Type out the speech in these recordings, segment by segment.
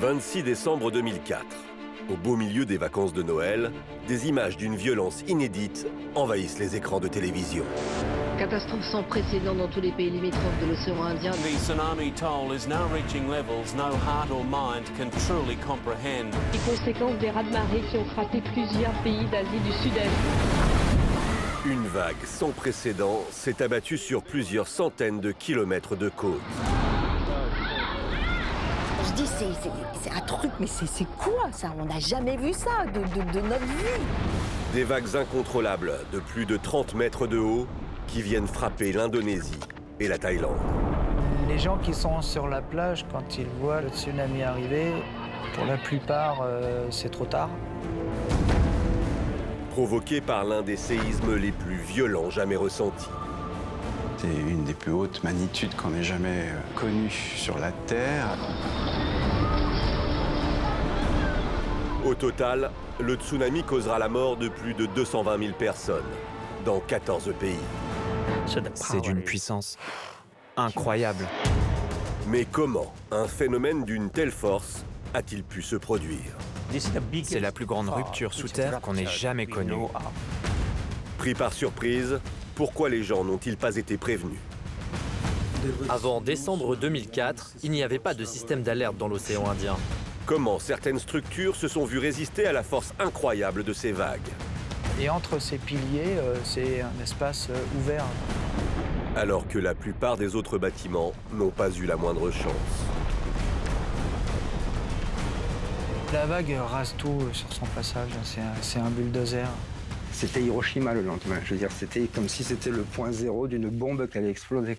26 décembre 2004. Au beau milieu des vacances de Noël, des images d'une violence inédite envahissent les écrans de télévision. Catastrophe sans précédent dans tous les pays limitrophes de l'océan Indien. The tsunami toll is now reaching levels no heart or mind can truly comprehend. Les conséquences des raz-de-marée qui ont frappé plusieurs pays d'Asie du Sud-Est. Une vague sans précédent s'est abattue sur plusieurs centaines de kilomètres de côte. Je dis, c'est un truc, mais c'est quoi ça? On n'a jamais vu ça de notre vie. Des vagues incontrôlables de plus de 30 mètres de haut qui viennent frapper l'Indonésie et la Thaïlande. Les gens qui sont sur la plage, quand ils voient le tsunami arriver, pour la plupart, c'est trop tard. Provoqué par l'un des séismes les plus violents jamais ressentis. C'est une des plus hautes magnitudes qu'on ait jamais connues sur la Terre. Au total, le tsunami causera la mort de plus de 220 000 personnes dans 14 pays. C'est d'une puissance incroyable. Mais comment un phénomène d'une telle force a-t-il pu se produire? C'est la plus grande rupture sous terre qu'on ait jamais connue. Pris par surprise, pourquoi les gens n'ont-ils pas été prévenus? Avant décembre 2004, il n'y avait pas de système d'alerte dans l'océan Indien. Comment certaines structures se sont vues résister à la force incroyable de ces vagues? Et entre ces piliers, c'est un espace ouvert. Alors que la plupart des autres bâtiments n'ont pas eu la moindre chance. La vague rase tout sur son passage, c'est un bulldozer. C'était Hiroshima le lendemain, je veux dire, c'était comme si c'était le point zéro d'une bombe qui allait exploser.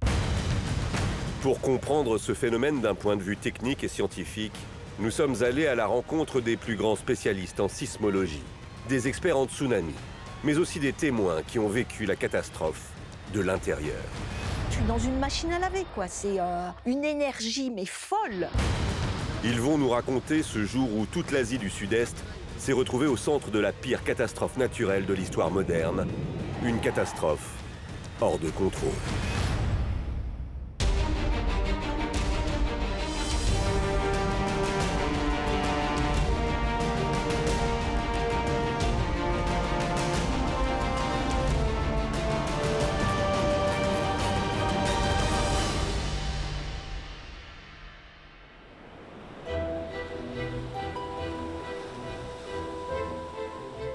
Pour comprendre ce phénomène d'un point de vue technique et scientifique, nous sommes allés à la rencontre des plus grands spécialistes en sismologie, des experts en tsunami, mais aussi des témoins qui ont vécu la catastrophe de l'intérieur. Je suis dans une machine à laver, quoi. C'est une énergie, mais folle. Ils vont nous raconter ce jour où toute l'Asie du Sud-Est s'est retrouvée au centre de la pire catastrophe naturelle de l'histoire moderne, une catastrophe hors de contrôle.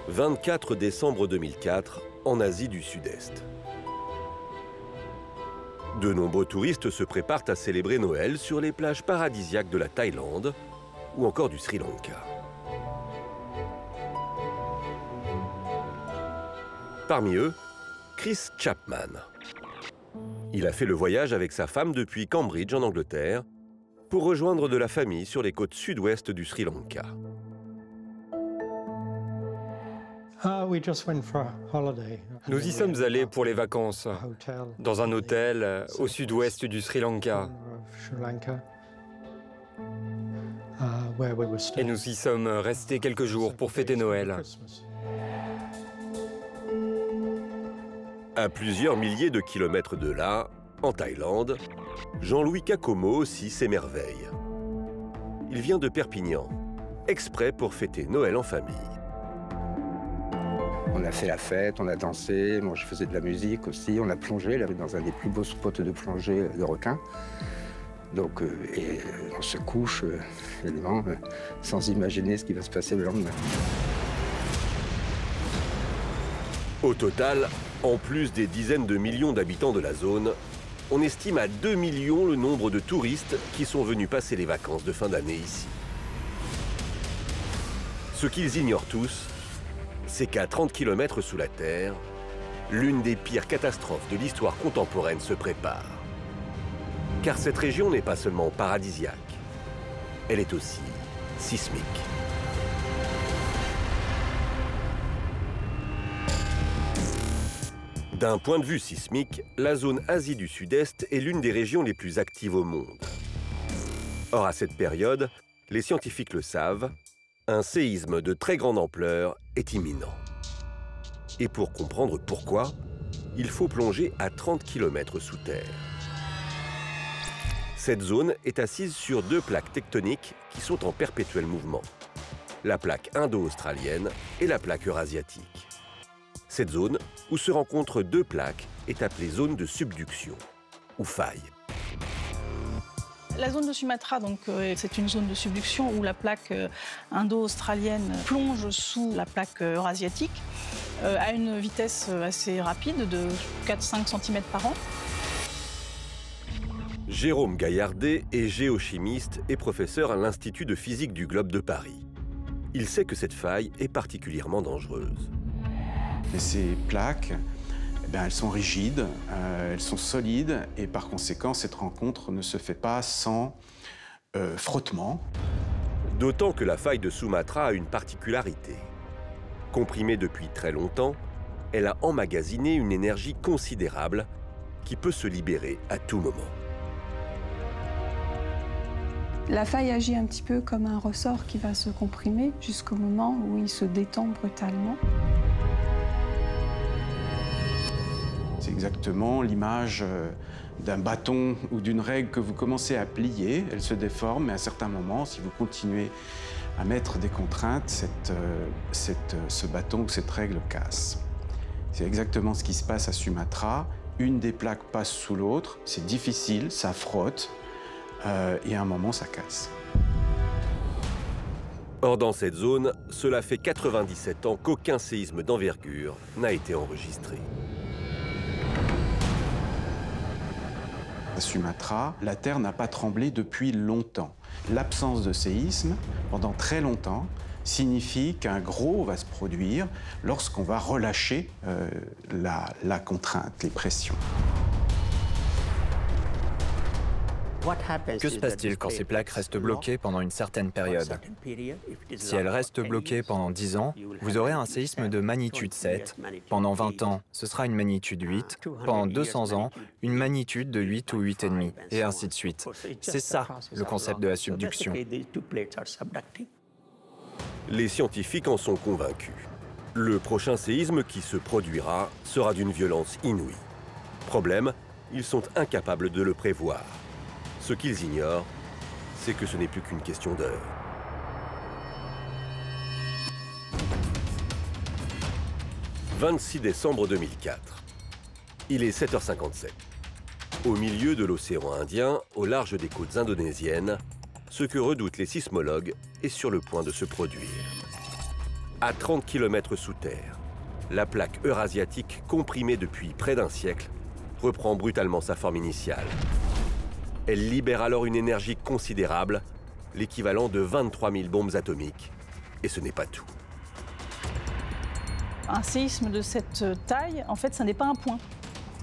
« 24 décembre 2004, en Asie du Sud-Est. De nombreux touristes se préparent à célébrer Noël sur les plages paradisiaques de la Thaïlande ou encore du Sri Lanka. Parmi eux, Chris Chapman. Il a fait le voyage avec sa femme depuis Cambridge en Angleterre pour rejoindre de la famille sur les côtes sud-ouest du Sri Lanka. Nous y sommes allés pour les vacances, dans un hôtel au sud-ouest du Sri Lanka. Et nous y sommes restés quelques jours pour fêter Noël. À plusieurs milliers de kilomètres de là, en Thaïlande, Jean-Louis Kakomo aussi s'émerveille. Il vient de Perpignan, exprès pour fêter Noël en famille. On a fait la fête, on a dansé, moi je faisais de la musique aussi, on a plongé là, dans un des plus beaux spots de plongée de requins. Donc, et on se couche, évidemment, sans imaginer ce qui va se passer le lendemain. Au total, en plus des dizaines de millions d'habitants de la zone, on estime à 2 millions le nombre de touristes qui sont venus passer les vacances de fin d'année ici. Ce qu'ils ignorent tous, c'est qu'à 30 km sous la Terre, l'une des pires catastrophes de l'histoire contemporaine se prépare. Car cette région n'est pas seulement paradisiaque, elle est aussi sismique. D'un point de vue sismique, la zone Asie du Sud-Est est l'une des régions les plus actives au monde. Or, à cette période, les scientifiques le savent, un séisme de très grande ampleur est imminent. Et pour comprendre pourquoi, il faut plonger à 30 km sous terre. Cette zone est assise sur deux plaques tectoniques qui sont en perpétuel mouvement. La plaque indo-australienne et la plaque eurasiatique. Cette zone, où se rencontrent deux plaques, est appelée zone de subduction, ou faille. La zone de Sumatra, c'est une zone de subduction où la plaque indo-australienne plonge sous la plaque eurasiatique à une vitesse assez rapide de 4-5 cm par an. Jérôme Gaillardet est géochimiste et professeur à l'Institut de physique du Globe de Paris. Il sait que cette faille est particulièrement dangereuse. Et ces plaques, elles sont rigides, elles sont solides, et par conséquent, cette rencontre ne se fait pas sans frottement. D'autant que la faille de Sumatra a une particularité. Comprimée depuis très longtemps, elle a emmagasiné une énergie considérable qui peut se libérer à tout moment. La faille agit un petit peu comme un ressort qui va se comprimer jusqu'au moment où il se détend brutalement. C'est exactement l'image d'un bâton ou d'une règle que vous commencez à plier. Elle se déforme, mais à certains moments, si vous continuez à mettre des contraintes, ce bâton ou cette règle casse. C'est exactement ce qui se passe à Sumatra. Une des plaques passe sous l'autre, c'est difficile, ça frotte. Et à un moment, ça casse. Or, dans cette zone, cela fait 97 ans qu'aucun séisme d'envergure n'a été enregistré. À Sumatra, la Terre n'a pas tremblé depuis longtemps. L'absence de séisme, pendant très longtemps, signifie qu'un gros va se produire lorsqu'on va relâcher la contrainte, les pressions. Que se passe-t-il quand ces plaques restent bloquées pendant une certaine période? Si elles restent bloquées pendant 10 ans, vous aurez un séisme de magnitude 7. Pendant 20 ans, ce sera une magnitude 8. Pendant 200 ans, une magnitude de 8 ou 8,5, et ainsi de suite. C'est ça, le concept de la subduction. Les scientifiques en sont convaincus. Le prochain séisme qui se produira sera d'une violence inouïe. Problème, ils sont incapables de le prévoir. Ce qu'ils ignorent, c'est que ce n'est plus qu'une question d'heure. « 26 décembre 2004. Il est 7h57. Au milieu de l'océan Indien, au large des côtes indonésiennes, ce que redoutent les sismologues est sur le point de se produire. À 30 km sous terre, la plaque eurasiatique, comprimée depuis près d'un siècle, reprend brutalement sa forme initiale. Elle libère alors une énergie considérable, l'équivalent de 23 000 bombes atomiques. Et ce n'est pas tout. Un séisme de cette taille, en fait, ça n'est pas un point.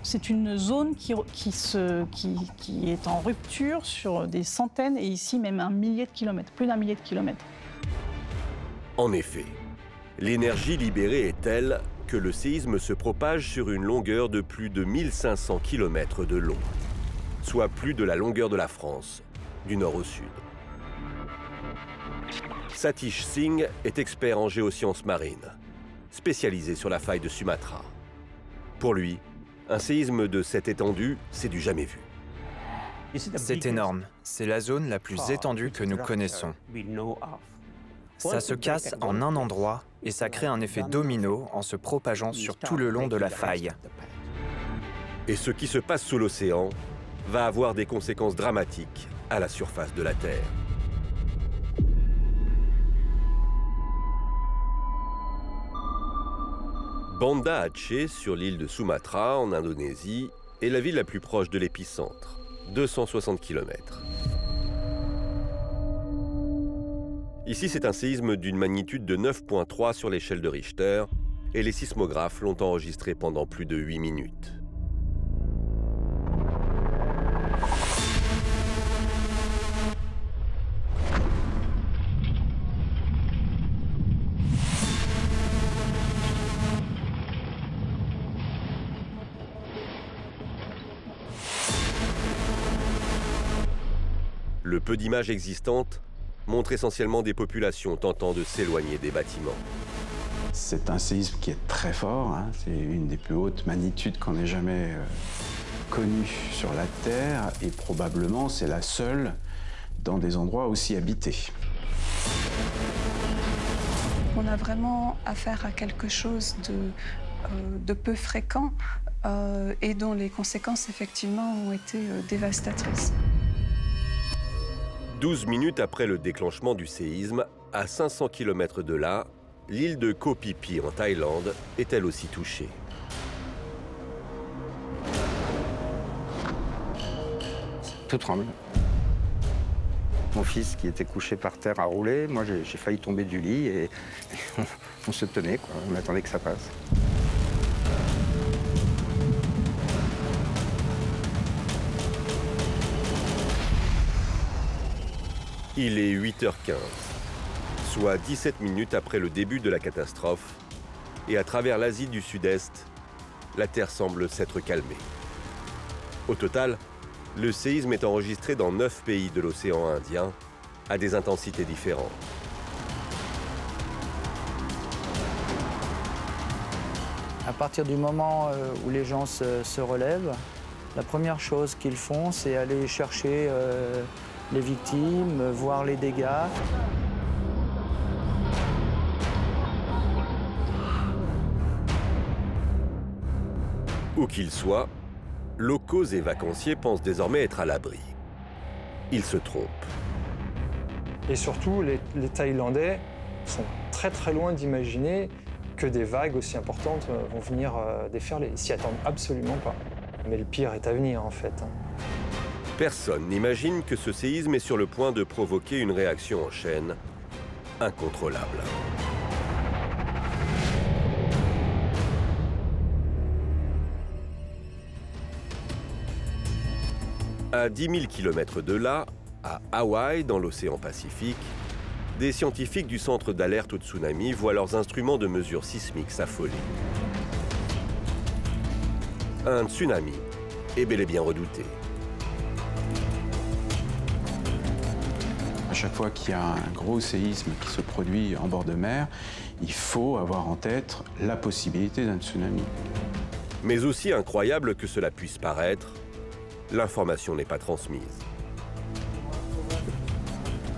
C'est une zone qui est en rupture sur des centaines et ici même un millier de kilomètres, plus d'un millier de kilomètres. En effet, l'énergie libérée est telle que le séisme se propage sur une longueur de plus de 1500 km de long, soit plus de la longueur de la France, du nord au sud. Satish Singh est expert en géosciences marines, spécialisé sur la faille de Sumatra. Pour lui, un séisme de cette étendue, c'est du jamais vu. C'est énorme. C'est la zone la plus étendue que nous connaissons. Ça se casse en un endroit et ça crée un effet domino en se propageant sur tout le long de la faille. Et ce qui se passe sous l'océan va avoir des conséquences dramatiques à la surface de la Terre. Banda Aceh, sur l'île de Sumatra, en Indonésie, est la ville la plus proche de l'épicentre, 260 km. Ici, c'est un séisme d'une magnitude de 9,3 sur l'échelle de Richter, et les sismographes l'ont enregistré pendant plus de 8 minutes. Le peu d'images existantes montre essentiellement des populations tentant de s'éloigner des bâtiments. C'est un séisme qui est très fort, hein. C'est une des plus hautes magnitudes qu'on ait jamais connue sur la Terre et probablement c'est la seule dans des endroits aussi habités. On a vraiment affaire à quelque chose de peu fréquent et dont les conséquences effectivement ont été dévastatrices. 12 minutes après le déclenchement du séisme, à 500 km de là, l'île de Koh Phi Phi en Thaïlande est elle aussi touchée. Tout tremble. Mon fils qui était couché par terre a roulé, moi j'ai failli tomber du lit et on se tenait, quoi. On attendait que ça passe. Il est 8h15, soit 17 minutes après le début de la catastrophe, et à travers l'Asie du Sud-Est, la Terre semble s'être calmée. Au total, le séisme est enregistré dans 9 pays de l'océan Indien, à des intensités différentes. À partir du moment où les gens se relèvent, la première chose qu'ils font, c'est aller chercher les victimes, voir les dégâts. Où qu'ils soient, locaux et vacanciers pensent désormais être à l'abri. Ils se trompent. Et surtout, les Thaïlandais sont très très loin d'imaginer que des vagues aussi importantes vont venir déferler. Ils s'y attendent absolument pas. Mais le pire est à venir en fait. Personne n'imagine que ce séisme est sur le point de provoquer une réaction en chaîne incontrôlable. À 10 000 km de là, à Hawaï, dans l'océan Pacifique, des scientifiques du centre d'alerte au tsunami voient leurs instruments de mesure sismique s'affoler. Un tsunami est bel et bien redouté. À chaque fois qu'il y a un gros séisme qui se produit en bord de mer, il faut avoir en tête la possibilité d'un tsunami. Mais aussi incroyable que cela puisse paraître, l'information n'est pas transmise.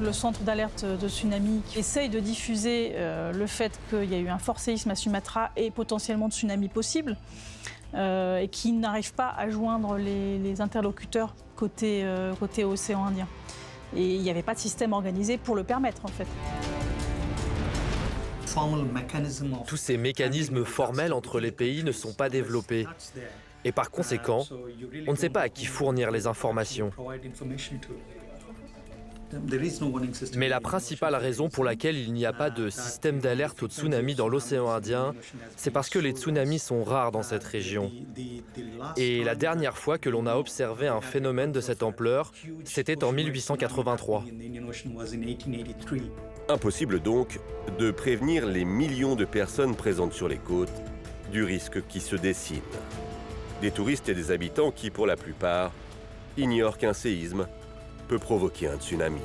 Le centre d'alerte de tsunami qui essaye de diffuser le fait qu'il y a eu un fort séisme à Sumatra et potentiellement de tsunami possible, et qui n'arrive pas à joindre les interlocuteurs côté océan Indien. Et il n'y avait pas de système organisé pour le permettre, en fait. Tous ces mécanismes formels entre les pays ne sont pas développés. Et par conséquent, on ne sait pas à qui fournir les informations. Mais la principale raison pour laquelle il n'y a pas de système d'alerte au tsunami dans l'océan Indien, c'est parce que les tsunamis sont rares dans cette région. Et la dernière fois que l'on a observé un phénomène de cette ampleur, c'était en 1883. Impossible donc de prévenir les millions de personnes présentes sur les côtes du risque qui se dessine. Des touristes et des habitants qui, pour la plupart, ignorent qu'un séisme peut provoquer un tsunami.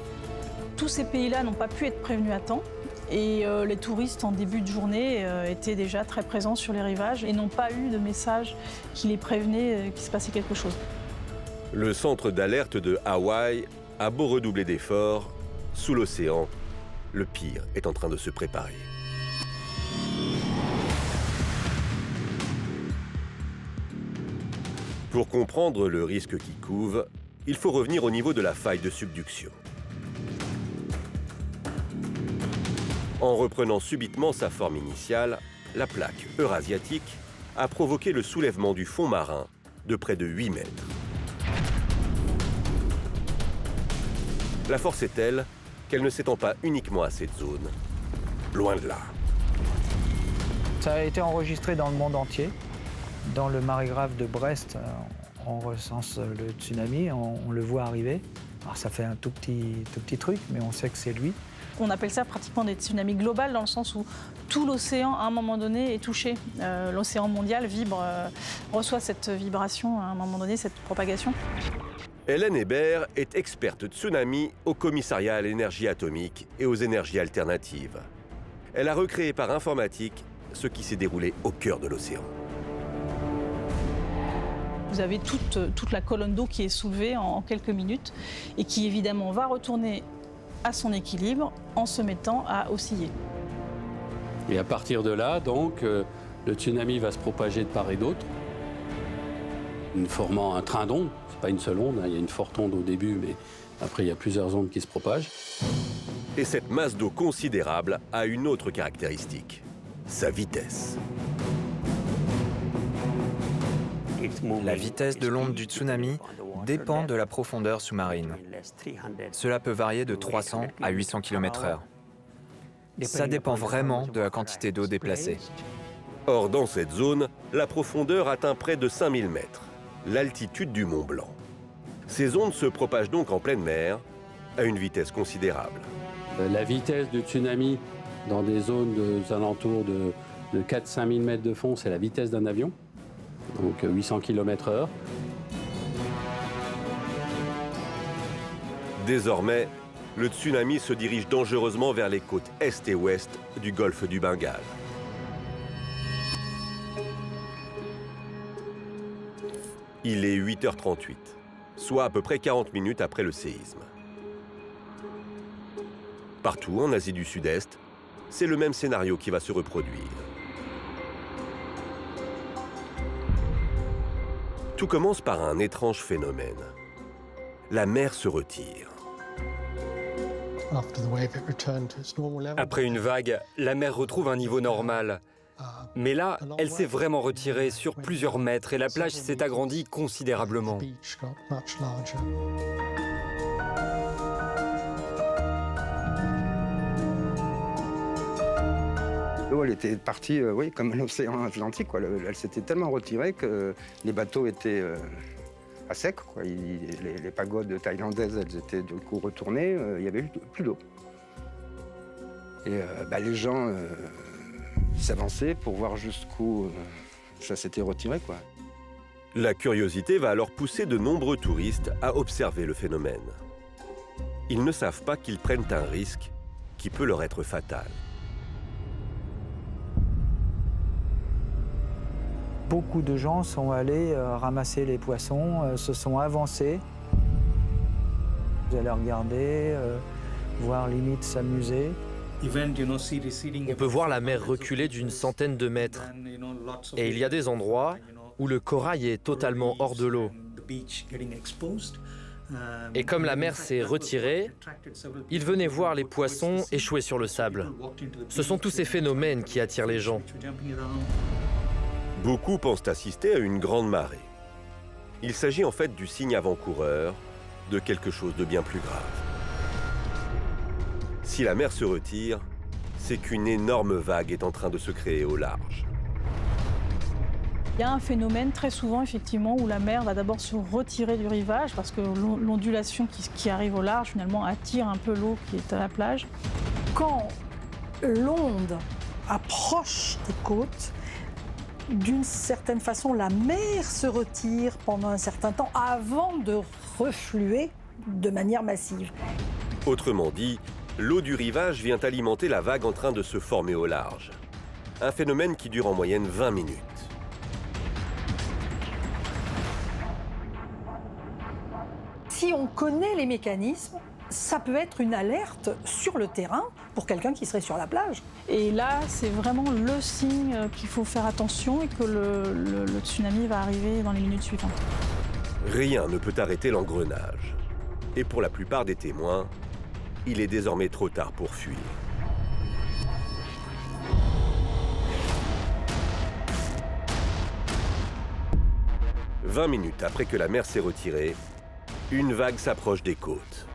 Tous ces pays-là n'ont pas pu être prévenus à temps et les touristes en début de journée étaient déjà très présents sur les rivages et n'ont pas eu de message qui les prévenait qu'il se passait quelque chose. Le centre d'alerte de Hawaï a beau redoubler d'efforts, sous l'océan, le pire est en train de se préparer. Pour comprendre le risque qui couve, il faut revenir au niveau de la faille de subduction. En reprenant subitement sa forme initiale, la plaque eurasiatique a provoqué le soulèvement du fond marin de près de 8 mètres. La force est telle qu'elle ne s'étend pas uniquement à cette zone, loin de là. Ça a été enregistré dans le monde entier. Dans le marégraphe de Brest, on recense le tsunami, on le voit arriver. Alors ça fait un tout petit truc, mais on sait que c'est lui. On appelle ça pratiquement des tsunamis globaux dans le sens où tout l'océan, à un moment donné, est touché. L'océan mondial vibre, reçoit cette vibration, à un moment donné, cette propagation. Hélène Hébert est experte tsunami au commissariat à l'énergie atomique et aux énergies alternatives. Elle a recréé par informatique ce qui s'est déroulé au cœur de l'océan. Vous avez toute la colonne d'eau qui est soulevée en quelques minutes et qui évidemment va retourner à son équilibre en se mettant à osciller. Et à partir de là, donc, le tsunami va se propager de part et d'autre, formant un train d'ondes. Ce n'est pas une seule onde, hein. Il y a une forte onde au début, mais après il y a plusieurs ondes qui se propagent. Et cette masse d'eau considérable a une autre caractéristique, sa vitesse. La vitesse de l'onde du tsunami dépend de la profondeur sous-marine. Cela peut varier de 300 à 800 km/h. Ça dépend vraiment de la quantité d'eau déplacée. Or, dans cette zone, la profondeur atteint près de 5000 mètres, l'altitude du Mont Blanc. Ces ondes se propagent donc en pleine mer à une vitesse considérable. La vitesse du tsunami dans des zones aux alentours de 4-5 000 mètres de fond, c'est la vitesse d'un avion, donc 800 km/h. Désormais, le tsunami se dirige dangereusement vers les côtes est et ouest du golfe du Bengale. Il est 8h38, soit à peu près 40 minutes après le séisme. Partout en Asie du Sud-Est, c'est le même scénario qui va se reproduire. Tout commence par un étrange phénomène. La mer se retire. Après une vague, la mer retrouve un niveau normal. Mais là, elle s'est vraiment retirée sur plusieurs mètres et la plage s'est agrandie considérablement. L'eau, elle était partie, oui, comme l'océan Atlantique, quoi. Elle s'était tellement retirée que les bateaux étaient à sec, quoi. Les pagodes thaïlandaises, elles étaient du coup retournées, il n'y avait plus d'eau. Et les gens s'avançaient pour voir jusqu'où ça s'était retiré, quoi. La curiosité va alors pousser de nombreux touristes à observer le phénomène. Ils ne savent pas qu'ils prennent un risque qui peut leur être fatal. Beaucoup de gens sont allés ramasser les poissons, se sont avancés. Vous allez regarder, voir limite s'amuser. On peut voir la mer reculer d'une centaine de mètres. Et il y a des endroits où le corail est totalement hors de l'eau. Et comme la mer s'est retirée, ils venaient voir les poissons échouer sur le sable. Ce sont tous ces phénomènes qui attirent les gens. Beaucoup pensent assister à une grande marée. Il s'agit en fait du signe avant-coureur de quelque chose de bien plus grave. Si la mer se retire, c'est qu'une énorme vague est en train de se créer au large. Il y a un phénomène très souvent, effectivement, où la mer va d'abord se retirer du rivage parce que l'ondulation qui arrive au large, finalement, attire un peu l'eau qui est à la plage. Quand l'onde approche des côtes, d'une certaine façon, la mer se retire pendant un certain temps avant de refluer de manière massive. Autrement dit, l'eau du rivage vient alimenter la vague en train de se former au large. Un phénomène qui dure en moyenne 20 minutes. Si on connaît les mécanismes, ça peut être une alerte sur le terrain pour quelqu'un qui serait sur la plage. Et là, c'est vraiment le signe qu'il faut faire attention et que le tsunami va arriver dans les minutes suivantes. Rien ne peut arrêter l'engrenage. Et pour la plupart des témoins, il est désormais trop tard pour fuir. « 20 minutes après que la mer s'est retirée, une vague s'approche des côtes.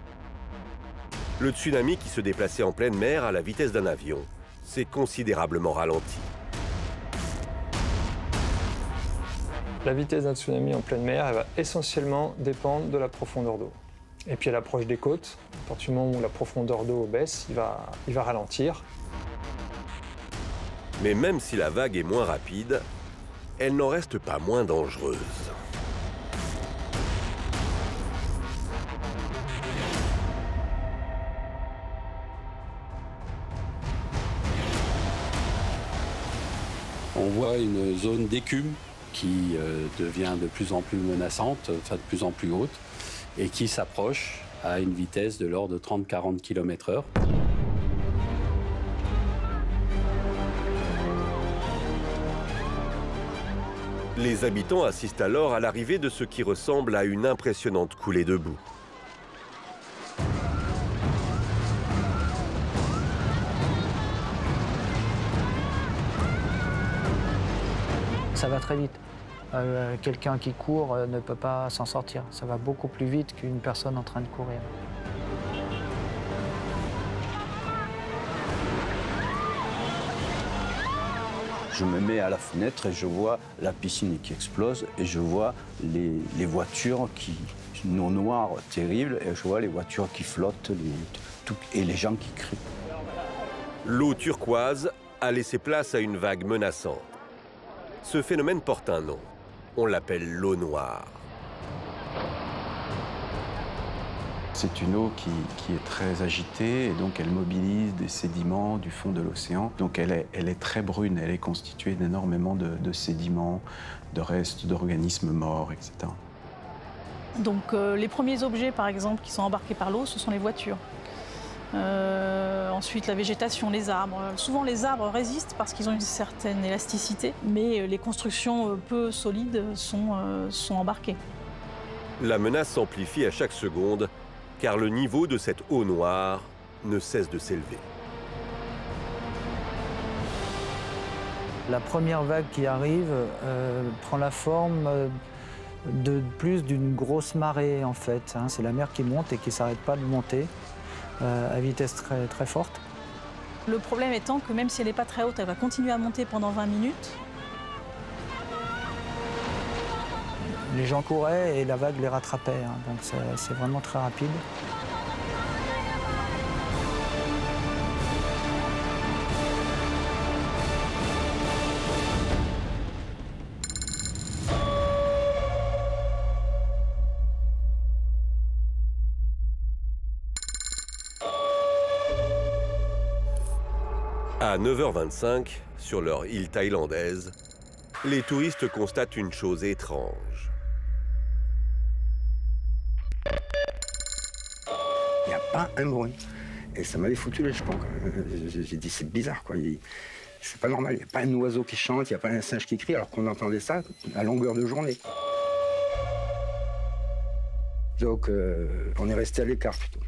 Le tsunami qui se déplaçait en pleine mer à la vitesse d'un avion s'est considérablement ralenti. La vitesse d'un tsunami en pleine mer, elle va essentiellement dépendre de la profondeur d'eau. Et puis à l'approche des côtes, à partir du moment où la profondeur d'eau baisse, il va ralentir. Mais même si la vague est moins rapide, elle n'en reste pas moins dangereuse. On voit une zone d'écume qui devient de plus en plus menaçante, enfin de plus en plus haute, et qui s'approche à une vitesse de l'ordre de 30-40 km/h. Les habitants assistent alors à l'arrivée de ce qui ressemble à une impressionnante coulée de boue. Ça va très vite. Quelqu'un qui court ne peut pas s'en sortir. Ça va beaucoup plus vite qu'une personne en train de courir. Je me mets à la fenêtre et je vois la piscine qui explose et je vois les voitures une eau noire terrible et je vois les voitures qui flottent et les gens qui crient. L'eau turquoise a laissé place à une vague menaçante. Ce phénomène porte un nom. On l'appelle l'eau noire. C'est une eau qui est très agitée et donc elle mobilise des sédiments du fond de l'océan. Donc elle est très brune, elle est constituée d'énormément de sédiments, de restes d'organismes morts, etc. Donc les premiers objets, par exemple, qui sont embarqués par l'eau, ce sont les voitures. Ensuite, la végétation, les arbres. Souvent, les arbres résistent parce qu'ils ont une certaine élasticité, mais les constructions peu solides sont embarquées. La menace s'amplifie à chaque seconde, car le niveau de cette eau noire ne cesse de s'élever. La première vague qui arrive prend la forme plus d'une grosse marée, en fait. C'est la mer qui monte et qui ne s'arrête pas de monter à vitesse très, très forte. Le problème étant que même si elle n'est pas très haute, elle va continuer à monter pendant 20 minutes. Les gens couraient et la vague les rattrapait, donc c'est vraiment très rapide. À 9h25, sur leur île thaïlandaise, les touristes constatent une chose étrange. Il n'y a pas un bruit. Et ça m'avait foutu les jetons. J'ai dit, c'est bizarre, quoi. C'est pas normal. Il n'y a pas un oiseau qui chante, il n'y a pas un singe qui crie, alors qu'on entendait ça à longueur de journée. Donc, on est resté à l'écart, plutôt.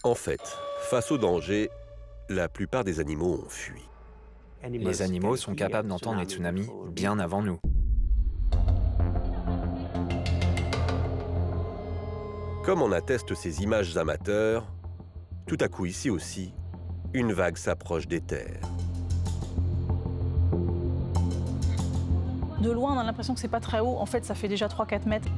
En fait, face au danger, la plupart des animaux ont fui. Les animaux sont capables d'entendre les tsunamis bien avant nous. Comme en attestent ces images amateurs, tout à coup ici aussi, une vague s'approche des terres. De loin, on a l'impression que c'est pas très haut. En fait, ça fait déjà 3-4 mètres.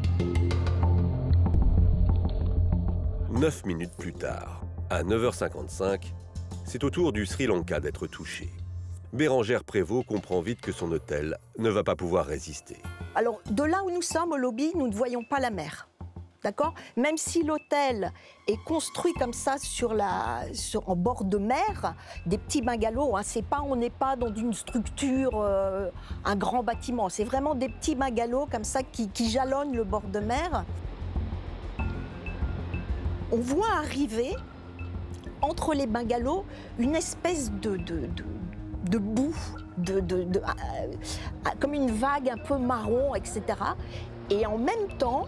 9 minutes plus tard, à 9h55, c'est au tour du Sri Lanka d'être touché. Bérangère Prévost comprend vite que son hôtel ne va pas pouvoir résister. Alors, de là où nous sommes, au lobby, nous ne voyons pas la mer. D'accord ? Même si l'hôtel est construit comme ça en bord de mer, des petits bungalows, on n'est pas dans une structure, un grand bâtiment. C'est vraiment des petits bungalows comme ça qui jalonnent le bord de mer. On voit arriver, entre les bungalows, une espèce de boue, comme une vague un peu marron, etc. Et en même temps,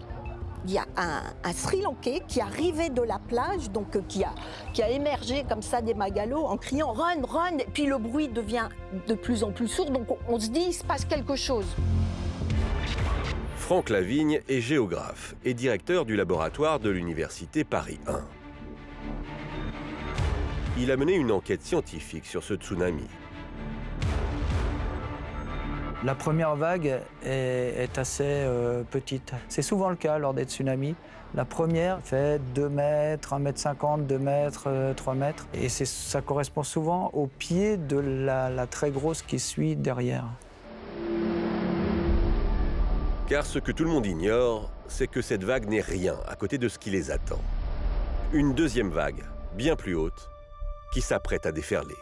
il y a un Sri Lankais qui arrivait de la plage, donc qui a émergé comme ça des bungalows en criant « Run, run !» Et puis le bruit devient de plus en plus sourd, donc on se dit « Il se passe quelque chose ». Franck Lavigne est géographe et directeur du laboratoire de l'Université Paris 1. Il a mené une enquête scientifique sur ce tsunami. La première vague est assez petite. C'est souvent le cas lors des tsunamis. La première fait 2 mètres, 1,50 m, 2 mètres, 3 mètres. Et ça correspond souvent au pied de la très grosse qui suit derrière. Car ce que tout le monde ignore, c'est que cette vague n'est rien à côté de ce qui les attend. Une deuxième vague, bien plus haute, qui s'apprête à déferler.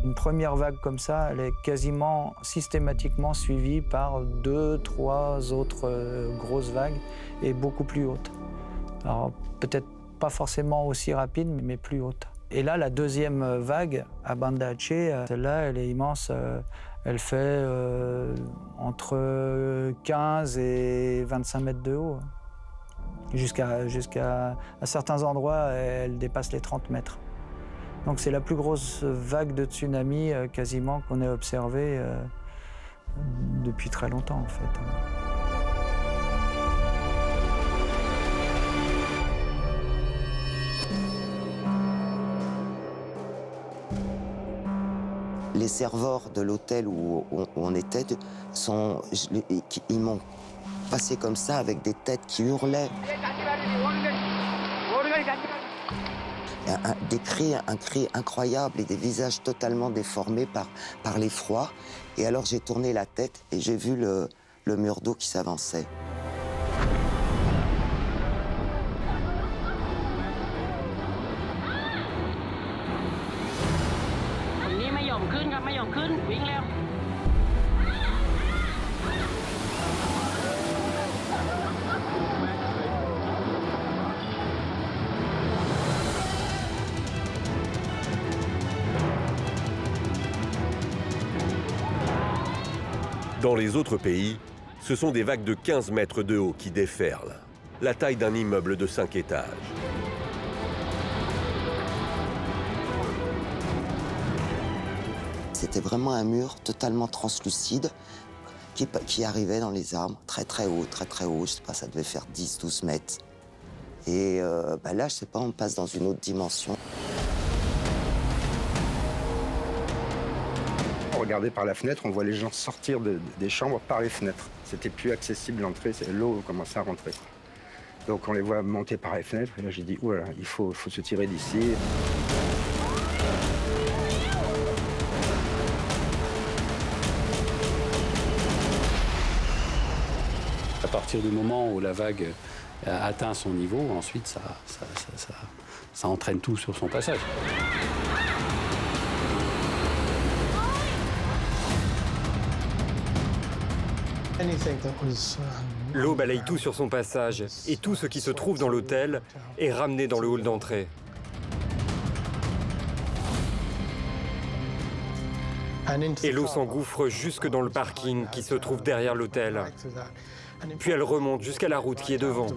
Une première vague comme ça, elle est quasiment systématiquement suivie par 2, 3 autres grosses vagues et beaucoup plus hautes. Alors peut-être pas forcément aussi rapide, mais plus haute. Et là, la deuxième vague à Banda Aceh, celle-là, elle est immense. Elle fait entre 15 et 25 mètres de haut. Jusqu'à à certains endroits, elle dépasse les 30 mètres. Donc c'est la plus grosse vague de tsunami quasiment qu'on ait observée depuis très longtemps en fait. Les serveurs de l'hôtel où on était, ils m'ont passé comme ça avec des têtes qui hurlaient. Un cri incroyable et des visages totalement déformés par l'effroi. Et alors j'ai tourné la tête et j'ai vu le mur d'eau qui s'avançait. Dans les autres pays, ce sont des vagues de 15 mètres de haut qui déferlent, la taille d'un immeuble de 5 étages. C'était vraiment un mur totalement translucide qui arrivait dans les arbres, très très haut, je sais pas, ça devait faire 10-12 mètres. Et là, je sais pas, on passe dans une autre dimension. Regardez par la fenêtre, on voit les gens sortir des chambres par les fenêtres. C'était plus accessible l'entrée, l'eau commençait à rentrer. Donc on les voit monter par les fenêtres, et là j'ai dit, oulala, il faut se tirer d'ici. À partir du moment où la vague atteint son niveau, ensuite ça entraîne tout sur son passage. L'eau balaye tout sur son passage et tout ce qui se trouve dans l'hôtel est ramené dans le hall d'entrée. Et l'eau s'engouffre jusque dans le parking qui se trouve derrière l'hôtel. Puis elle remonte jusqu'à la route qui est devant.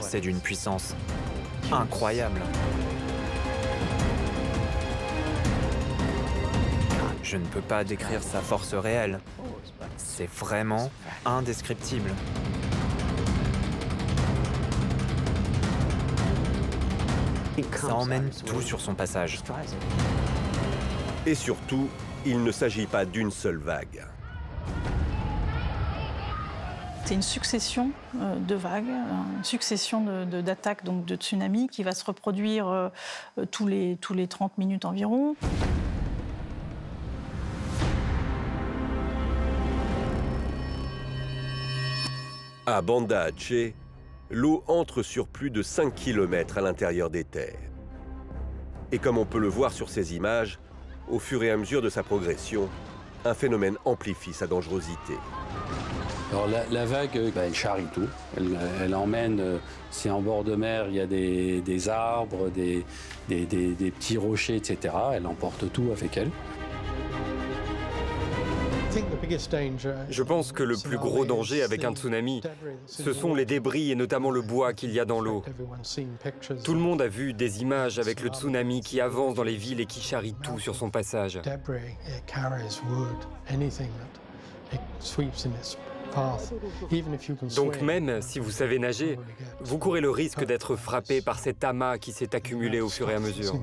C'est d'une puissance incroyable. Je ne peux pas décrire sa force réelle. C'est vraiment indescriptible. Ça emmène tout sur son passage. Et surtout, il ne s'agit pas d'une seule vague. C'est une succession de vagues, une succession d'attaques, donc de tsunamis, qui va se reproduire tous les 30 minutes environ. À Banda Aceh, l'eau entre sur plus de 5 km à l'intérieur des terres. Et comme on peut le voir sur ces images, au fur et à mesure de sa progression, un phénomène amplifie sa dangerosité. Alors la vague, elle charrie tout. Elle emmène, si en bord de mer, il y a des arbres, des petits rochers, etc. Elle emporte tout avec elle. Je pense que le plus gros danger avec un tsunami, ce sont les débris et notamment le bois qu'il y a dans l'eau. Tout le monde a vu des images avec le tsunami qui avance dans les villes et qui charrie tout sur son passage. Donc même si vous savez nager, vous courez le risque d'être frappé par cet amas qui s'est accumulé au fur et à mesure.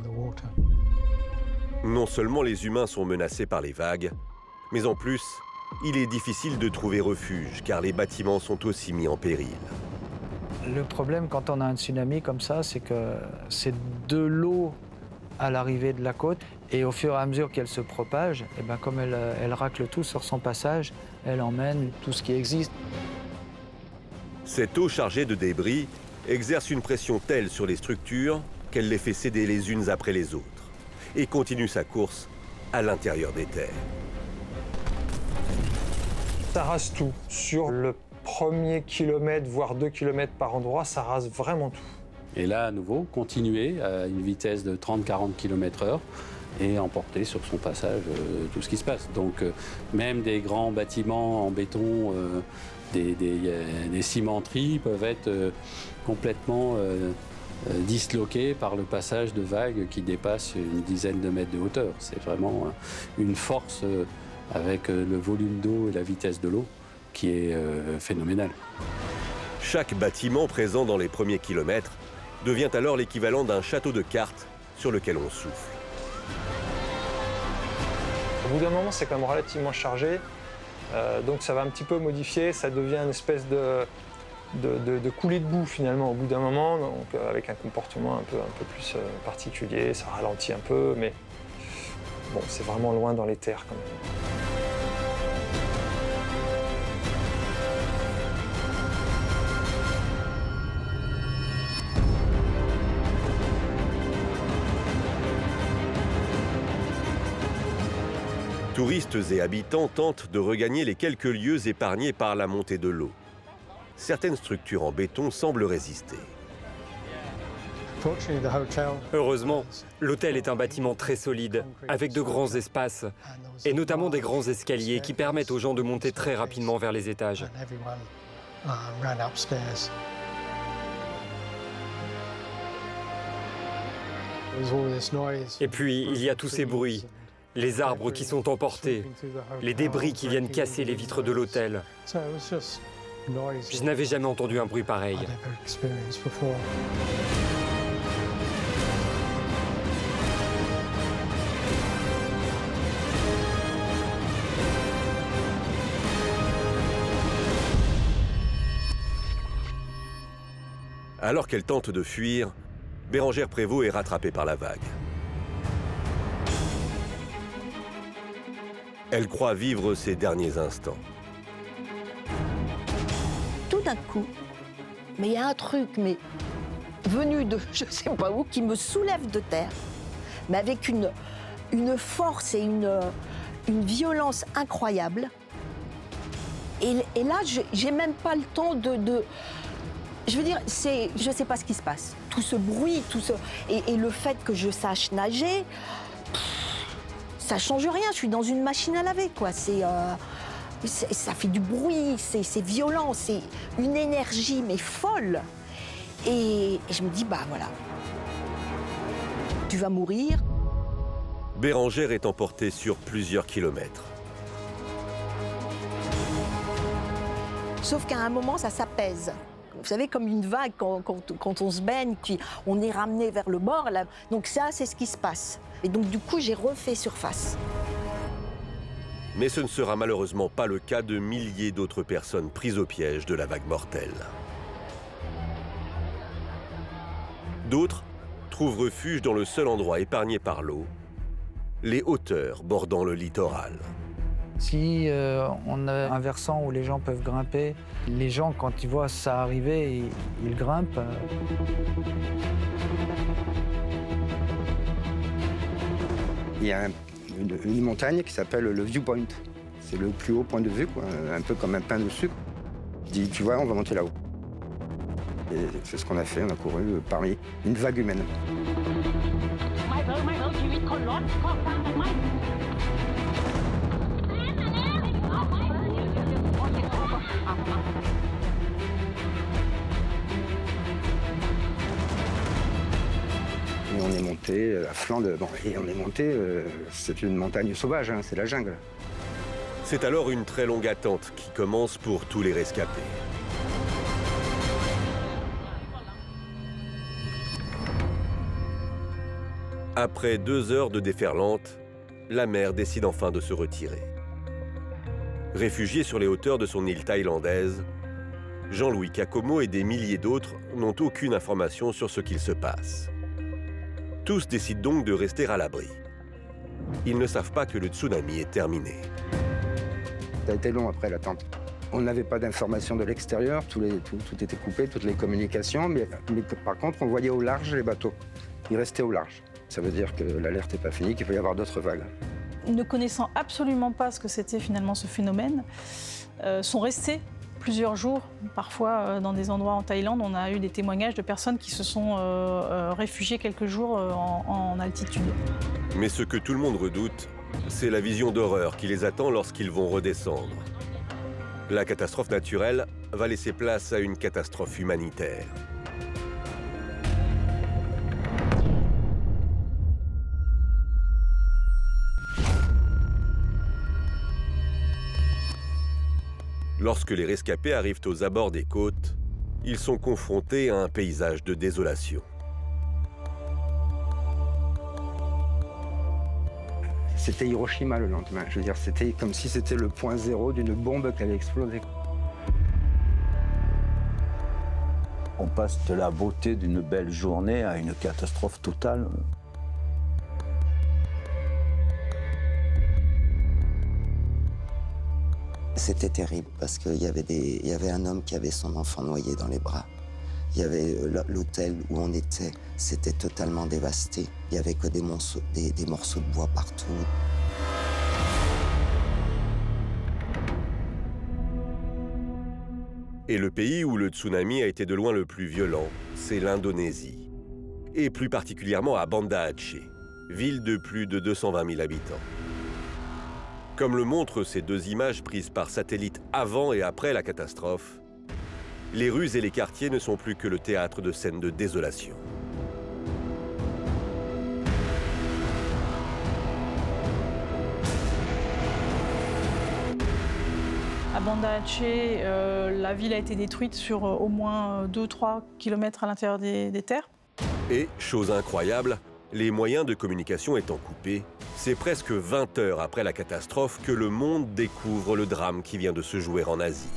Non seulement les humains sont menacés par les vagues, mais en plus, il est difficile de trouver refuge car les bâtiments sont aussi mis en péril. Le problème quand on a un tsunami comme ça, c'est que c'est de l'eau à l'arrivée de la côte. Et au fur et à mesure qu'elle se propage, et ben comme elle racle tout sur son passage, elle emmène tout ce qui existe. Cette eau chargée de débris exerce une pression telle sur les structures qu'elle les fait céder les unes après les autres et continue sa course à l'intérieur des terres. Ça rase tout. Sur le premier kilomètre, voire 2 kilomètres par endroit, ça rase vraiment tout. Et là, à nouveau, continuer à une vitesse de 30-40 km/h et emporter sur son passage tout ce qui se passe. Donc même des grands bâtiments en béton, des cimenteries peuvent être complètement disloqués par le passage de vagues qui dépassent une dizaine de mètres de hauteur. C'est vraiment une force avec le volume d'eau et la vitesse de l'eau qui est phénoménale. Chaque bâtiment présent dans les premiers kilomètres devient alors l'équivalent d'un château de cartes sur lequel on souffle. Au bout d'un moment, c'est quand même relativement chargé, donc ça va un petit peu modifier, ça devient une espèce de coulée de boue finalement au bout d'un moment, donc avec un comportement un peu plus particulier, ça ralentit un peu, mais bon, c'est vraiment loin dans les terres quand même. Touristes et habitants tentent de regagner les quelques lieux épargnés par la montée de l'eau. Certaines structures en béton semblent résister. Heureusement, l'hôtel est un bâtiment très solide, avec de grands espaces, et notamment des grands escaliers qui permettent aux gens de monter très rapidement vers les étages. Et puis, il y a tous ces bruits. Les arbres qui sont emportés, les débris qui viennent casser les vitres de l'hôtel. Je n'avais jamais entendu un bruit pareil. Alors qu'elle tente de fuir, Bérengère Prévost est rattrapée par la vague. Elle croit vivre ses derniers instants. Tout d'un coup, mais il y a un truc, mais venu de je ne sais pas où, qui me soulève de terre, mais avec une force et une violence incroyable. Et là, j'ai même pas le temps de je veux dire, je ne sais pas ce qui se passe. Tout ce bruit, et le fait que je sache nager, ça change rien. Je suis dans une machine à laver, quoi. Ça fait du bruit, c'est violent, c'est une énergie mais folle. Et je me dis, bah voilà, tu vas mourir. Bérengère est emportée sur plusieurs kilomètres. Sauf qu'à un moment, ça s'apaise. Vous savez, comme une vague, quand on se baigne, puis on est ramené vers le bord. Là. Donc ça, c'est ce qui se passe. Et donc, du coup, j'ai refait surface. Mais ce ne sera malheureusement pas le cas de milliers d'autres personnes prises au piège de la vague mortelle. D'autres trouvent refuge dans le seul endroit épargné par l'eau, les hauteurs bordant le littoral. Si on a un versant où les gens peuvent grimper, les gens, quand ils voient ça arriver, ils grimpent. Il y a une montagne qui s'appelle le Viewpoint. C'est le plus haut point de vue, quoi, un peu comme un pain de sucre. Je dis, tu vois, on va monter là-haut. Et c'est ce qu'on a fait, on a couru parmi une vague humaine. Et on est monté à flanc de... Bon, et on est monté, c'est une montagne sauvage, hein, c'est la jungle. C'est alors une très longue attente qui commence pour tous les rescapés. Après 2 heures de déferlante, la mer décide enfin de se retirer. Réfugié sur les hauteurs de son île thaïlandaise, Jean-Louis Kakomo et des milliers d'autres n'ont aucune information sur ce qu'il se passe. Tous décident donc de rester à l'abri. Ils ne savent pas que le tsunami est terminé. Ça a été long après l'attente. On n'avait pas d'informations de l'extérieur, tout était coupé, toutes les communications, mais par contre, on voyait au large les bateaux. Ils restaient au large. Ça veut dire que l'alerte n'est pas finie, qu'il peut y avoir d'autres vagues. Ne connaissant absolument pas ce que c'était finalement ce phénomène, sont restés plusieurs jours, parfois dans des endroits en Thaïlande. On a eu des témoignages de personnes qui se sont réfugiées quelques jours en altitude. Mais ce que tout le monde redoute, c'est la vision d'horreur qui les attend lorsqu'ils vont redescendre. La catastrophe naturelle va laisser place à une catastrophe humanitaire. Lorsque les rescapés arrivent aux abords des côtes, ils sont confrontés à un paysage de désolation. C'était Hiroshima le lendemain. Je veux dire, c'était comme si c'était le point zéro d'une bombe qui avait explosé. On passe de la beauté d'une belle journée à une catastrophe totale. C'était terrible parce qu'il y avait un homme qui avait son enfant noyé dans les bras. Il y avait l'hôtel où on était, c'était totalement dévasté. Il n'y avait que des morceaux de bois partout. Et le pays où le tsunami a été de loin le plus violent, c'est l'Indonésie. Et plus particulièrement à Banda Aceh, ville de plus de 220 000 habitants. Comme le montrent ces deux images prises par satellite avant et après la catastrophe, les rues et les quartiers ne sont plus que le théâtre de scènes de désolation. À Banda Aceh, la ville a été détruite sur au moins 2-3 km à l'intérieur des terres. Et, chose incroyable, les moyens de communication étant coupés, c'est presque 20 heures après la catastrophe que le monde découvre le drame qui vient de se jouer en Asie.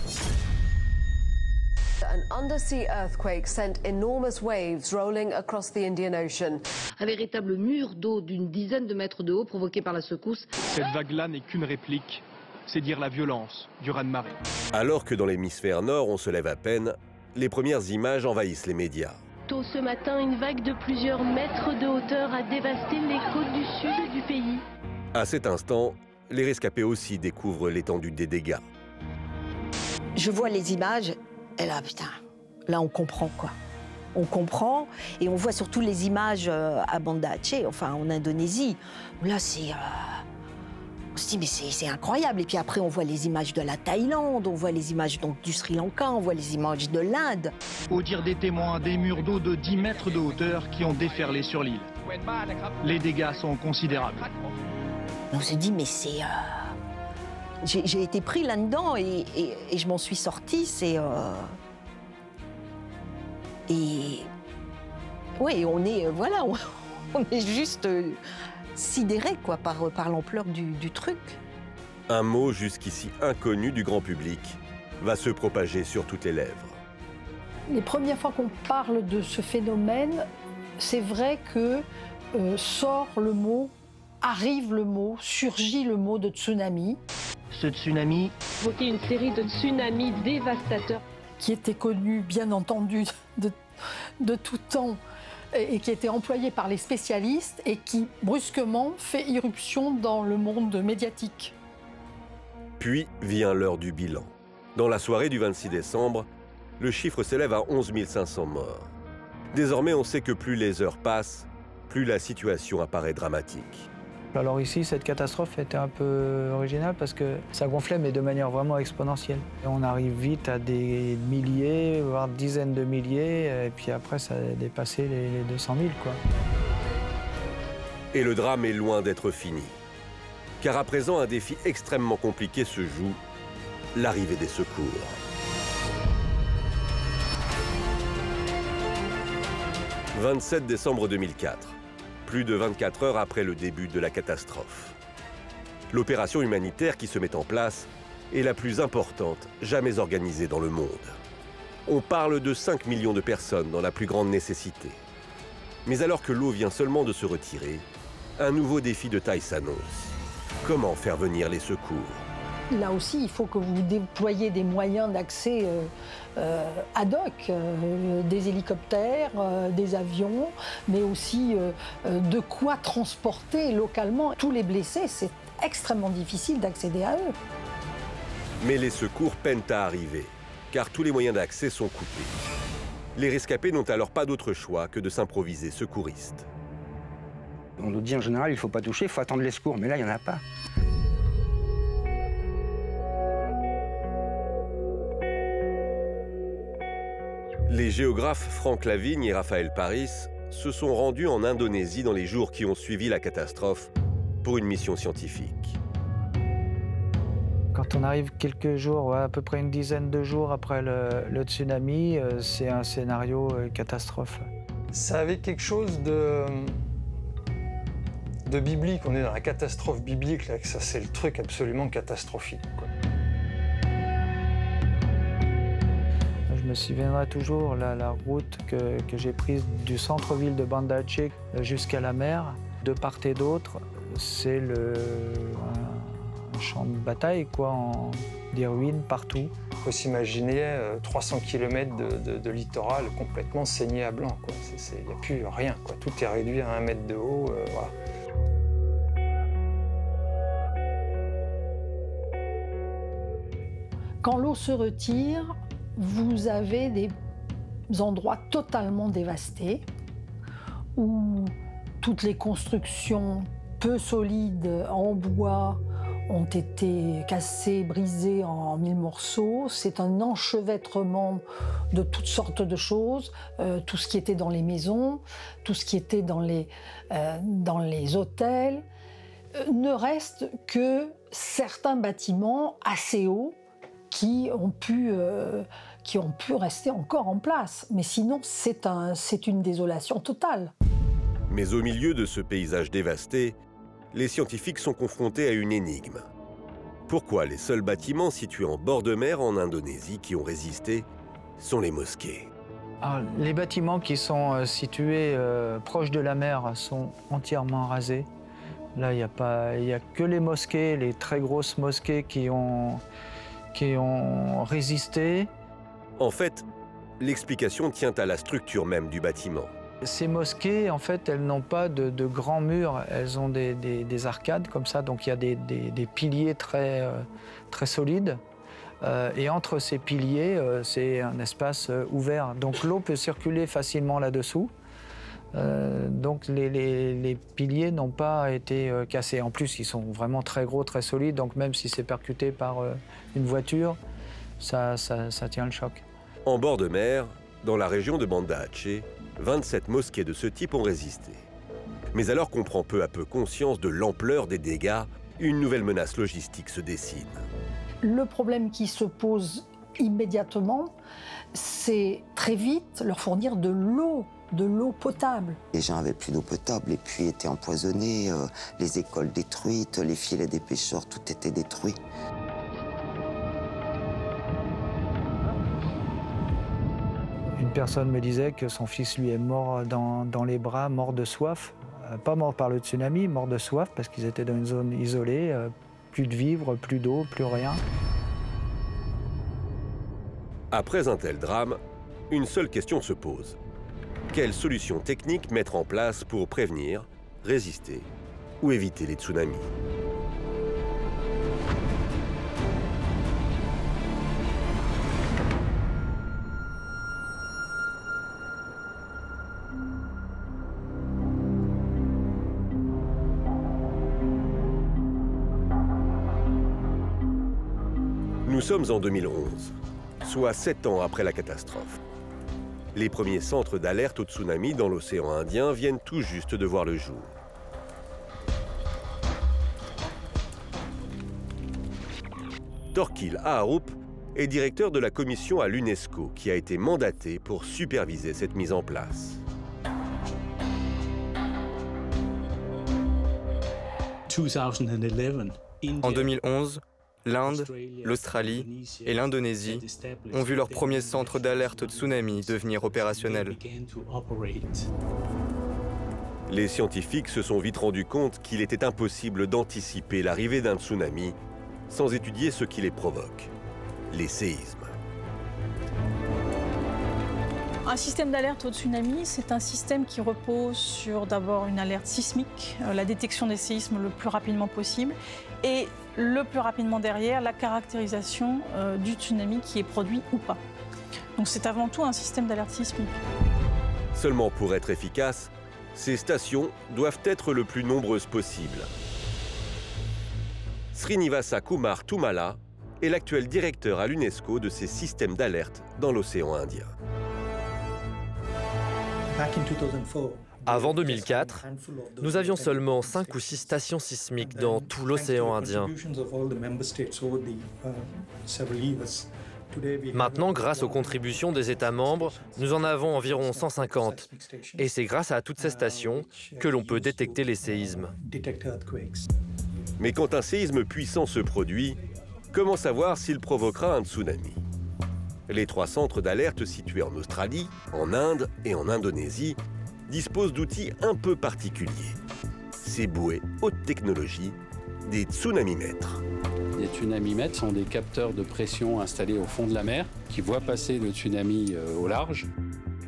An undersea earthquake sent enormous waves rolling across the Indian Ocean. Un véritable mur d'eau d'une dizaine de mètres de haut provoqué par la secousse. Cette vague-là n'est qu'une réplique, c'est dire la violence du raz-de-marée. Alors que dans l'hémisphère nord, on se lève à peine, les premières images envahissent les médias. Tôt ce matin, une vague de plusieurs mètres de hauteur a dévasté les côtes du sud du pays. À cet instant, les rescapés aussi découvrent l'étendue des dégâts. Je vois les images, et là, putain, là on comprend quoi. On comprend, et on voit surtout les images à Banda Aceh, enfin en Indonésie. Là, c'est... On se dit, mais c'est incroyable. Et puis après, on voit les images de la Thaïlande, on voit les images donc, du Sri Lanka, on voit les images de l'Inde. Au dire des témoins, des murs d'eau de 10 mètres de hauteur qui ont déferlé sur l'île. Les dégâts sont considérables. On se dit, mais c'est... J'ai été pris là-dedans et je m'en suis sortie, c'est... Et... Oui, on est... Voilà, on est juste... sidéré quoi, par l'ampleur du truc. Un mot jusqu'ici inconnu du grand public va se propager sur toutes les lèvres. Les premières fois qu'on parle de ce phénomène, c'est vrai que sort le mot, arrive le mot, surgit le mot de tsunami. Ce tsunami Évoquer une série de tsunamis dévastateurs. Qui était connu, bien entendu, de tout temps, et qui était employé par les spécialistes et qui, brusquement, fait irruption dans le monde médiatique. Puis vient l'heure du bilan. Dans la soirée du 26 décembre, le chiffre s'élève à 11 500 morts. Désormais, on sait que plus les heures passent, plus la situation apparaît dramatique. Alors ici, cette catastrophe était un peu originale parce que ça gonflait, mais de manière vraiment exponentielle. Et on arrive vite à des milliers, voire dizaines de milliers, et puis après, ça a dépassé les 200 000, quoi. Et le drame est loin d'être fini. Car à présent, un défi extrêmement compliqué se joue, l'arrivée des secours. « 27 décembre 2004. Plus de 24 heures après le début de la catastrophe. L'opération humanitaire qui se met en place est la plus importante jamais organisée dans le monde. On parle de 5 millions de personnes dans la plus grande nécessité. Mais alors que l'eau vient seulement de se retirer, un nouveau défi de taille s'annonce. Comment faire venir les secours? Là aussi, il faut que vous déployiez des moyens d'accès ad hoc, des hélicoptères, des avions, mais aussi de quoi transporter localement. Tous les blessés, c'est extrêmement difficile d'accéder à eux. Mais les secours peinent à arriver, car tous les moyens d'accès sont coupés. Les rescapés n'ont alors pas d'autre choix que de s'improviser secouristes. On nous dit en général, il ne faut pas toucher, il faut attendre les secours, mais là, il n'y en a pas. Les géographes Franck Lavigne et Raphaël Paris se sont rendus en Indonésie dans les jours qui ont suivi la catastrophe pour une mission scientifique. Quand on arrive quelques jours, à peu près une dizaine de jours après le tsunami, c'est un scénario catastrophe. Ça avait quelque chose de biblique. On est dans la catastrophe biblique, là, que ça c'est le truc absolument catastrophique, quoi. Je me souviendrai toujours la route que j'ai prise du centre-ville de Banda Aceh jusqu'à la mer. De part et d'autre, c'est un champ de bataille, quoi, des ruines partout. Il faut s'imaginer 300 km de littoral complètement saigné à blanc, quoi. Il n'y a plus rien, quoi. Tout est réduit à 1 mètre de haut. Voilà. Quand l'eau se retire, vous avez des endroits totalement dévastés où toutes les constructions peu solides en bois ont été cassées, brisées en 1000 morceaux. C'est un enchevêtrement de toutes sortes de choses, tout ce qui était dans les maisons, tout ce qui était dans les hôtels. Ne reste que certains bâtiments assez hauts qui ont pu rester encore en place. Mais sinon, c'est une désolation totale. Mais au milieu de ce paysage dévasté, les scientifiques sont confrontés à une énigme. Pourquoi les seuls bâtiments situés en bord de mer en Indonésie qui ont résisté sont les mosquées? Alors, les bâtiments qui sont situés proches de la mer sont entièrement rasés. Là, il n'y a que les mosquées, les très grosses mosquées qui ont résisté. En fait, l'explication tient à la structure même du bâtiment. Ces mosquées, en fait, elles n'ont pas de grands murs, elles ont des arcades comme ça, donc il y a des piliers très solides. Et entre ces piliers, c'est un espace ouvert. Donc l'eau peut circuler facilement là-dessous. Donc les piliers n'ont pas été cassés. En plus, ils sont vraiment très gros, très solides. Donc même si c'est percuté par une voiture, ça tient le choc. En bord de mer, dans la région de Banda Aceh, 27 mosquées de ce type ont résisté. Mais alors qu'on prend peu à peu conscience de l'ampleur des dégâts, une nouvelle menace logistique se dessine. Le problème qui se pose immédiatement, c'est très vite leur fournir de l'eau potable. Les gens n'avaient plus d'eau potable, les puits étaient empoisonnés, les écoles détruites, les filets des pêcheurs, tout était détruit. Une personne me disait que son fils lui est mort dans les bras, mort de soif. Pas mort par le tsunami, mort de soif parce qu'ils étaient dans une zone isolée, plus de vivres, plus d'eau, plus rien. Après un tel drame, une seule question se pose. Quelles solutions techniques mettre en place pour prévenir, résister ou éviter les tsunamis? Nous sommes en 2011, soit 7 ans après la catastrophe. Les premiers centres d'alerte au tsunami dans l'océan Indien viennent tout juste de voir le jour. Thorkil Aharup est directeur de la commission à l'UNESCO qui a été mandaté pour superviser cette mise en place. En 2011, l'Inde, l'Australie et l'Indonésie ont vu leur premier centre d'alerte tsunami devenir opérationnel. Les scientifiques se sont vite rendus compte qu'il était impossible d'anticiper l'arrivée d'un tsunami sans étudier ce qui les provoque, les séismes. Un système d'alerte au tsunami, c'est un système qui repose sur d'abord une alerte sismique, la détection des séismes le plus rapidement possible, et le plus rapidement derrière, la caractérisation du tsunami qui est produit ou pas. Donc c'est avant tout un système d'alerte sismique. Seulement pour être efficace, ces stations doivent être le plus nombreuses possible. Srinivasa Kumar Tumala est l'actuel directeur à l'UNESCO de ces systèmes d'alerte dans l'océan Indien. Avant 2004, nous avions seulement 5 ou 6 stations sismiques dans tout l'océan Indien. Maintenant, grâce aux contributions des États membres, nous en avons environ 150. Et c'est grâce à toutes ces stations que l'on peut détecter les séismes. Mais quand un séisme puissant se produit, comment savoir s'il provoquera un tsunami? Les 3 centres d'alerte situés en Australie, en Inde et en Indonésie disposent d'outils un peu particuliers. Ces bouées haute technologie, des tsunamimètres. Les tsunamimètres sont des capteurs de pression installés au fond de la mer qui voient passer le tsunami au large.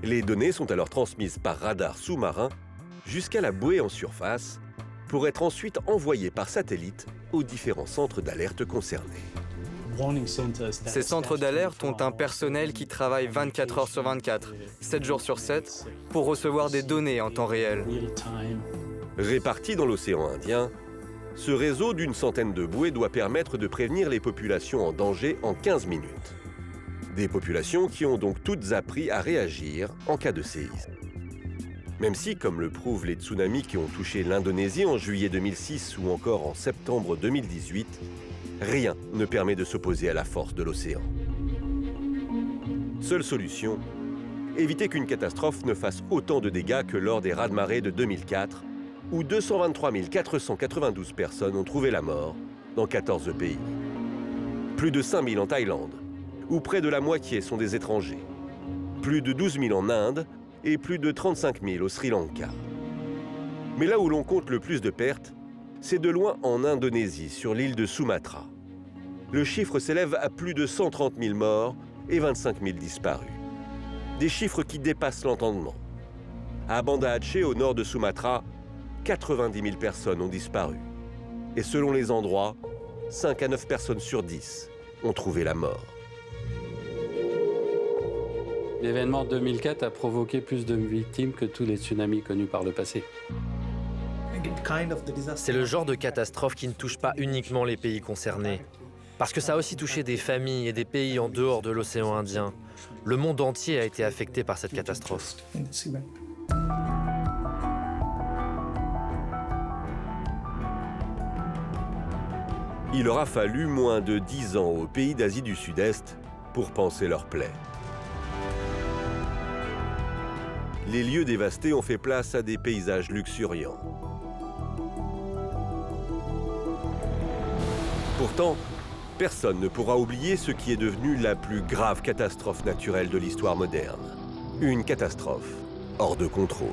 Les données sont alors transmises par radar sous-marin jusqu'à la bouée en surface pour être ensuite envoyées par satellite aux différents centres d'alerte concernés. Ces centres d'alerte ont un personnel qui travaille 24 heures sur 24, 7 jours sur 7, pour recevoir des données en temps réel. Répartis dans l'océan Indien, ce réseau d'une centaine de bouées doit permettre de prévenir les populations en danger en 15 minutes. Des populations qui ont donc toutes appris à réagir en cas de séisme. Même si, comme le prouvent les tsunamis qui ont touché l'Indonésie en juillet 2006 ou encore en septembre 2018, rien ne permet de s'opposer à la force de l'océan. Seule solution, éviter qu'une catastrophe ne fasse autant de dégâts que lors des raz-de-marée de 2004, où 223 492 personnes ont trouvé la mort dans 14 pays. Plus de 5 000 en Thaïlande, où près de la moitié sont des étrangers. Plus de 12 000 en Inde et plus de 35 000 au Sri Lanka. Mais là où l'on compte le plus de pertes, c'est de loin en Indonésie, sur l'île de Sumatra. Le chiffre s'élève à plus de 130 000 morts et 25 000 disparus. Des chiffres qui dépassent l'entendement. À Banda Aceh, au nord de Sumatra, 90 000 personnes ont disparu. Et selon les endroits, 5 à 9 personnes sur 10 ont trouvé la mort. L'événement 2004 a provoqué plus de victimes que tous les tsunamis connus par le passé. C'est le genre de catastrophe qui ne touche pas uniquement les pays concernés. Parce que ça a aussi touché des familles et des pays en dehors de l'océan Indien. Le monde entier a été affecté par cette catastrophe. Il aura fallu moins de 10 ans aux pays d'Asie du Sud-Est pour panser leurs plaies. Les lieux dévastés ont fait place à des paysages luxuriants. Pourtant, personne ne pourra oublier ce qui est devenu la plus grave catastrophe naturelle de l'histoire moderne. Une catastrophe hors de contrôle.